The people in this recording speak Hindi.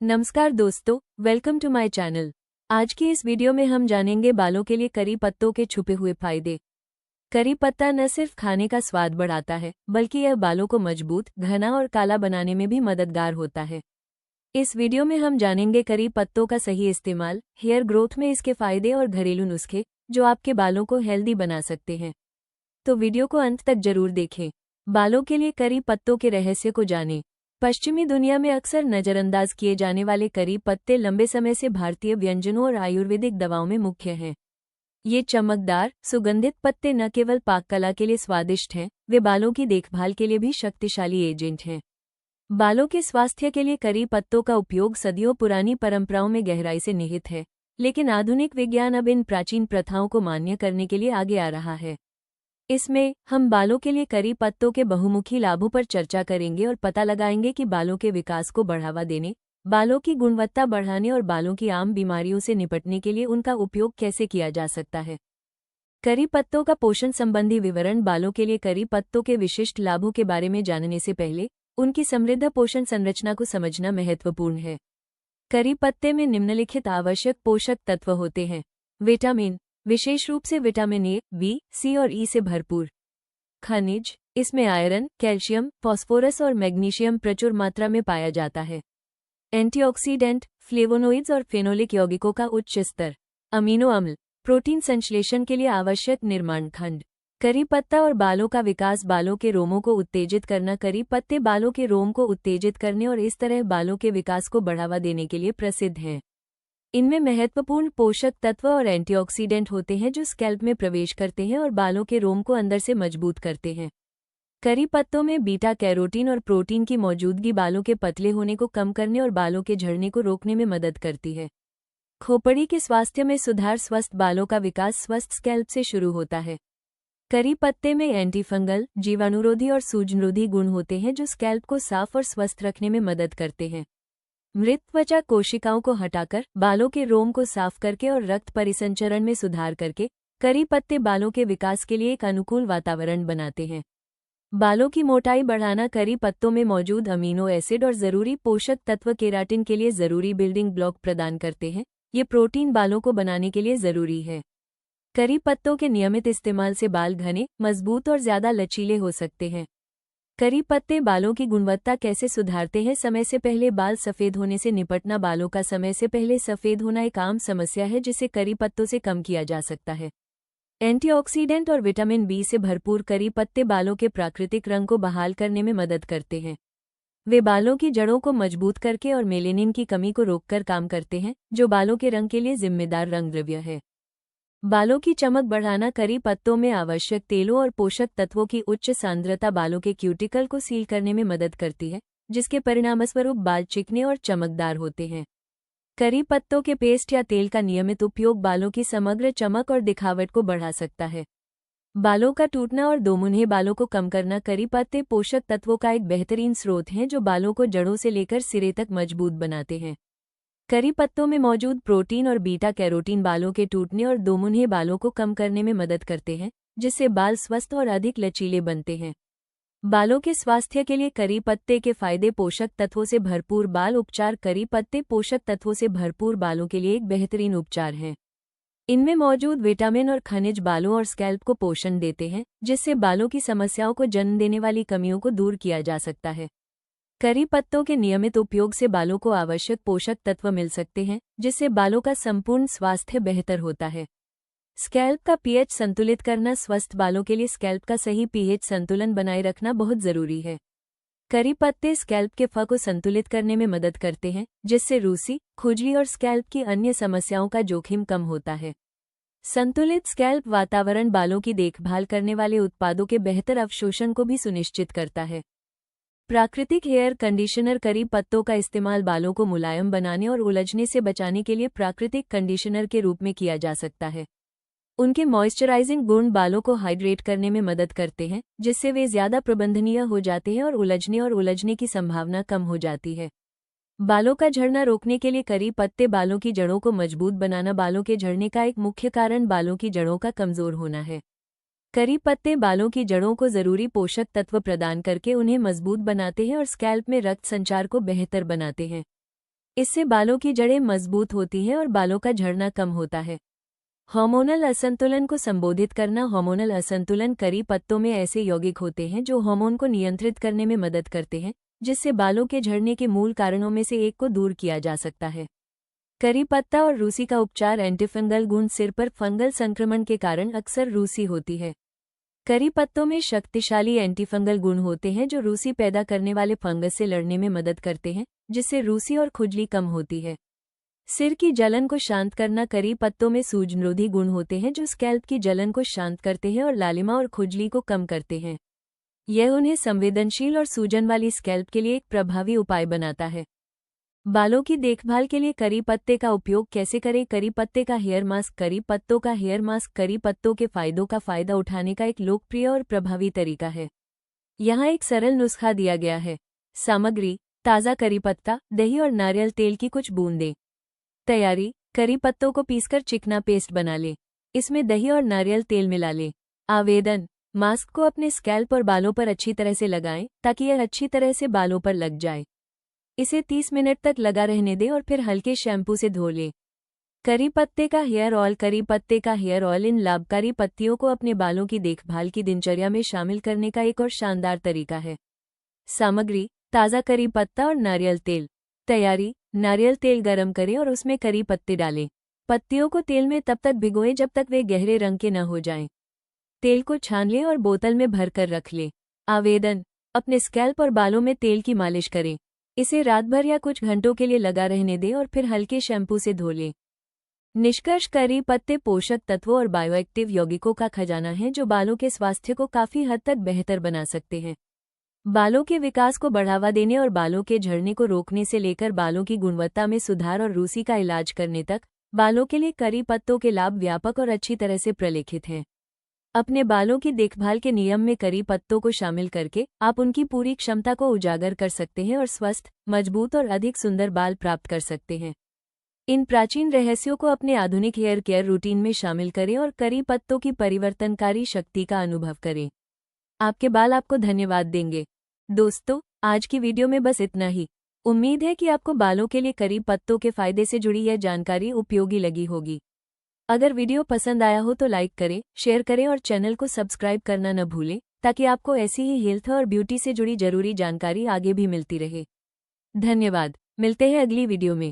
नमस्कार दोस्तों, वेलकम टू माय चैनल। आज की इस वीडियो में हम जानेंगे बालों के लिए करी पत्तों के छुपे हुए फायदे। करी पत्ता न सिर्फ खाने का स्वाद बढ़ाता है, बल्कि यह बालों को मजबूत, घना और काला बनाने में भी मददगार होता है। इस वीडियो में हम जानेंगे करी पत्तों का सही इस्तेमाल, हेयर ग्रोथ में इसके फायदे और घरेलू नुस्खे जो आपके बालों को हेल्दी बना सकते हैं। तो वीडियो को अंत तक जरूर देखें। बालों के लिए करी पत्तों के रहस्य को जानें। पश्चिमी दुनिया में अक्सर नजरअंदाज किए जाने वाले करी पत्ते लंबे समय से भारतीय व्यंजनों और आयुर्वेदिक दवाओं में मुख्य हैं। ये चमकदार, सुगंधित पत्ते न केवल पाक कला के लिए स्वादिष्ट हैं, वे बालों की देखभाल के लिए भी शक्तिशाली एजेंट हैं। बालों के स्वास्थ्य के लिए करी पत्तों का उपयोग सदियों पुरानी परंपराओं में गहराई से निहित है, लेकिन आधुनिक विज्ञान अब इन प्राचीन प्रथाओं को मान्य करने के लिए आगे आ रहा है। इसमें हम बालों के लिए करी पत्तों के बहुमुखी लाभों पर चर्चा करेंगे और पता लगाएंगे कि बालों के विकास को बढ़ावा देने, बालों की गुणवत्ता बढ़ाने और बालों की आम बीमारियों से निपटने के लिए उनका उपयोग कैसे किया जा सकता है। करी पत्तों का पोषण संबंधी विवरण। बालों के लिए करी पत्तों के विशिष्ट लाभों के बारे में जानने से पहले उनकी समृद्ध पोषण संरचना को समझना महत्वपूर्ण है। करी पत्ते में निम्नलिखित आवश्यक पोषक तत्व होते हैं। विटामिन, विशेष रूप से विटामिन ए, बी, सी और ई से भरपूर। खनिज, इसमें आयरन, कैल्शियम, फास्फोरस और मैग्नीशियम प्रचुर मात्रा में पाया जाता है। एंटीऑक्सीडेंट, फ्लेवोनोइड्स और फेनोलिक यौगिकों का उच्च स्तर। अमीनो अम्ल, प्रोटीन संश्लेषण के लिए आवश्यक निर्माण खंड। करी पत्ता और बालों का विकास। बालों के रोमों को उत्तेजित करना। करी पत्ते बालों के रोम को उत्तेजित करने और इस तरह बालों के विकास को बढ़ावा देने के लिए प्रसिद्ध हैं। इनमें महत्वपूर्ण पोषक तत्व और एंटीऑक्सीडेंट होते हैं जो स्कैल्प में प्रवेश करते हैं और बालों के रोम को अंदर से मजबूत करते हैं। करी पत्तों में बीटा कैरोटीन और प्रोटीन की मौजूदगी बालों के पतले होने को कम करने और बालों के झड़ने को रोकने में मदद करती है। खोपड़ी के स्वास्थ्य में सुधार। स्वस्थ बालों का विकास स्वस्थ स्कैल्प से शुरू होता है। करी पत्ते में एंटीफंगल, जीवाणुरोधी और सूजनरोधी गुण होते हैं जो स्कैल्प को साफ और स्वस्थ रखने में मदद करते हैं। मृत त्वचा कोशिकाओं को हटाकर, बालों के रोम को साफ करके और रक्त परिसंचरण में सुधार करके करी पत्ते बालों के विकास के लिए एक अनुकूल वातावरण बनाते हैं। बालों की मोटाई बढ़ाना। करी पत्तों में मौजूद अमीनो एसिड और जरूरी पोषक तत्व केराटिन के लिए जरूरी बिल्डिंग ब्लॉक प्रदान करते हैं। ये प्रोटीन बालों को बनाने के लिए जरूरी है। करी पत्तों के नियमित इस्तेमाल से बाल घने, मजबूत और ज्यादा लचीले हो सकते हैं। करी पत्ते बालों की गुणवत्ता कैसे सुधारते हैं। समय से पहले बाल सफेद होने से निपटना। बालों का समय से पहले सफेद होना एक आम समस्या है जिसे करी पत्तों से कम किया जा सकता है। एंटीऑक्सीडेंट और विटामिन बी से भरपूर करी पत्ते बालों के प्राकृतिक रंग को बहाल करने में मदद करते हैं। वे बालों की जड़ों को मजबूत करके और मेलेनिन की कमी को रोककर काम करते हैं, जो बालों के रंग के लिए जिम्मेदार रंग द्रव्य है। बालों की चमक बढ़ाना। करी पत्तों में आवश्यक तेलों और पोषक तत्वों की उच्च सांद्रता बालों के क्यूटिकल को सील करने में मदद करती है, जिसके परिणामस्वरूप बाल चिकने और चमकदार होते हैं। करी पत्तों के पेस्ट या तेल का नियमित उपयोग बालों की समग्र चमक और दिखावट को बढ़ा सकता है। बालों का टूटना और दोमुन्हे बालों को कम करना। करी पत्ते पोषक तत्वों का एक बेहतरीन स्रोत हैं जो बालों को जड़ों से लेकर सिरे तक मजबूत बनाते हैं। करी पत्तों में मौजूद प्रोटीन और बीटा कैरोटीन बालों के टूटने और दोमुन्हे बालों को कम करने में मदद करते हैं, जिससे बाल स्वस्थ और अधिक लचीले बनते हैं। बालों के स्वास्थ्य के लिए करी पत्ते के फायदे। पोषक तत्वों से भरपूर बाल उपचार। करी पत्ते पोषक तत्वों से भरपूर बालों के लिए एक बेहतरीन उपचार हैं। इनमें मौजूद विटामिन और खनिज बालों और स्कैल्प को पोषण देते हैं, जिससे बालों की समस्याओं को जन्म देने वाली कमियों को दूर किया जा सकता है। करी पत्तों के नियमित उपयोग से बालों को आवश्यक पोषक तत्व मिल सकते हैं, जिससे बालों का संपूर्ण स्वास्थ्य बेहतर होता है। स्कैल्प का पीएच संतुलित करना। स्वस्थ बालों के लिए स्कैल्प का सही पीएच संतुलन बनाए रखना बहुत जरूरी है। करी पत्ते स्कैल्प के फ को संतुलित करने में मदद करते हैं, जिससे रूसी, खुजली और स्कैल्प की अन्य समस्याओं का जोखिम कम होता है। संतुलित स्कैल्प वातावरण बालों की देखभाल करने वाले उत्पादों के बेहतर अवशोषण को भी सुनिश्चित करता है। प्राकृतिक हेयर कंडीशनर। करी पत्तों का इस्तेमाल बालों को मुलायम बनाने और उलझने से बचाने के लिए प्राकृतिक कंडीशनर के रूप में किया जा सकता है। उनके मॉइस्चराइजिंग गुण बालों को हाइड्रेट करने में मदद करते हैं, जिससे वे ज्यादा प्रबंधनीय हो जाते हैं और उलझने की संभावना कम हो जाती है। बालों का झड़ना रोकने के लिए करी पत्ते बालों की जड़ों को मजबूत बनाना। बालों के झड़ने का एक मुख्य कारण बालों की जड़ों का कमजोर होना है। करी पत्ते बालों की जड़ों को जरूरी पोषक तत्व प्रदान करके उन्हें मजबूत बनाते हैं और स्कैल्प में रक्त संचार को बेहतर बनाते हैं। इससे बालों की जड़ें मजबूत होती हैं और बालों का झड़ना कम होता है। हार्मोनल असंतुलन को संबोधित करना। हार्मोनल असंतुलन करी पत्तों में ऐसे यौगिक होते हैं जो हार्मोन को नियंत्रित करने में मदद करते हैं, जिससे बालों के झड़ने के मूल कारणों में से एक को दूर किया जा सकता है। करी पत्ता और रूसी का उपचार। एंटीफंगल गुण। सिर पर फंगल संक्रमण के कारण अक्सर रूसी होती है। करी पत्तों में शक्तिशाली एंटीफंगल गुण होते हैं जो रूसी पैदा करने वाले फंगस से लड़ने में मदद करते हैं, जिससे रूसी और खुजली कम होती है। सिर की जलन को शांत करना। करी पत्तों में सूजनरोधी गुण होते हैं जो स्कैल्प की जलन को शांत करते हैं और लालिमा और खुजली को कम करते हैं। यह उन्हें संवेदनशील और सूजन वाली स्कैल्प के लिए एक प्रभावी उपाय बनाता है। बालों की देखभाल के लिए करी पत्ते का उपयोग कैसे करें? करी पत्ते का हेयर मास्क। करी पत्तों का हेयर मास्क करी पत्तों के फायदों का फायदा उठाने का एक लोकप्रिय और प्रभावी तरीका है। यहाँ एक सरल नुस्खा दिया गया है। सामग्री: ताज़ा करी पत्ता, दही और नारियल तेल की कुछ बूंदें। तैयारी: करी पत्तों को पीसकर चिकना पेस्ट बना लें। इसमें दही और नारियल तेल मिला लें। आवेदन: मास्क को अपने स्कैल्प और बालों पर अच्छी तरह से लगाएं ताकि यह अच्छी तरह से बालों पर लग जाए। इसे 30 मिनट तक लगा रहने दें और फिर हल्के शैम्पू से धो लें। करी पत्ते का हेयर ऑयल। करी पत्ते का हेयर ऑयल इन लाभकारी पत्तियों को अपने बालों की देखभाल की दिनचर्या में शामिल करने का एक और शानदार तरीका है। सामग्री: ताज़ा करी पत्ता और नारियल तेल। तैयारी: नारियल तेल गरम करें और उसमें करी पत्ते डालें। पत्तियों को तेल में तब तक भिगोएं जब तक वे गहरे रंग के न हो जाएं। तेल को छान लें और बोतल में भरकर रख लें। आवेदन: अपने स्कैल्प और बालों में तेल की मालिश करें। इसे रात भर या कुछ घंटों के लिए लगा रहने दें और फिर हल्के शैम्पू से धो लें। निष्कर्ष: करी पत्ते पोषक तत्वों और बायोएक्टिव यौगिकों का खजाना है जो बालों के स्वास्थ्य को काफी हद तक बेहतर बना सकते हैं। बालों के विकास को बढ़ावा देने और बालों के झड़ने को रोकने से लेकर बालों की गुणवत्ता में सुधार और रूसी का इलाज करने तक, बालों के लिए करी पत्तों के लाभ व्यापक और अच्छी तरह से प्रलेखित हैं। अपने बालों की देखभाल के नियम में करी पत्तों को शामिल करके आप उनकी पूरी क्षमता को उजागर कर सकते हैं और स्वस्थ, मजबूत और अधिक सुंदर बाल प्राप्त कर सकते हैं। इन प्राचीन रहस्यों को अपने आधुनिक हेयर केयर रूटीन में शामिल करें और करी पत्तों की परिवर्तनकारी शक्ति का अनुभव करें। आपके बाल आपको धन्यवाद देंगे। दोस्तों, आज की वीडियो में बस इतना ही। उम्मीद है कि आपको बालों के लिए करी पत्तों के फायदे से जुड़ी यह जानकारी उपयोगी लगी होगी। अगर वीडियो पसंद आया हो तो लाइक करें, शेयर करें और चैनल को सब्सक्राइब करना न भूलें ताकि आपको ऐसी ही हेल्थ और ब्यूटी से जुड़ी जरूरी जानकारी आगे भी मिलती रहे। धन्यवाद। मिलते हैं अगली वीडियो में।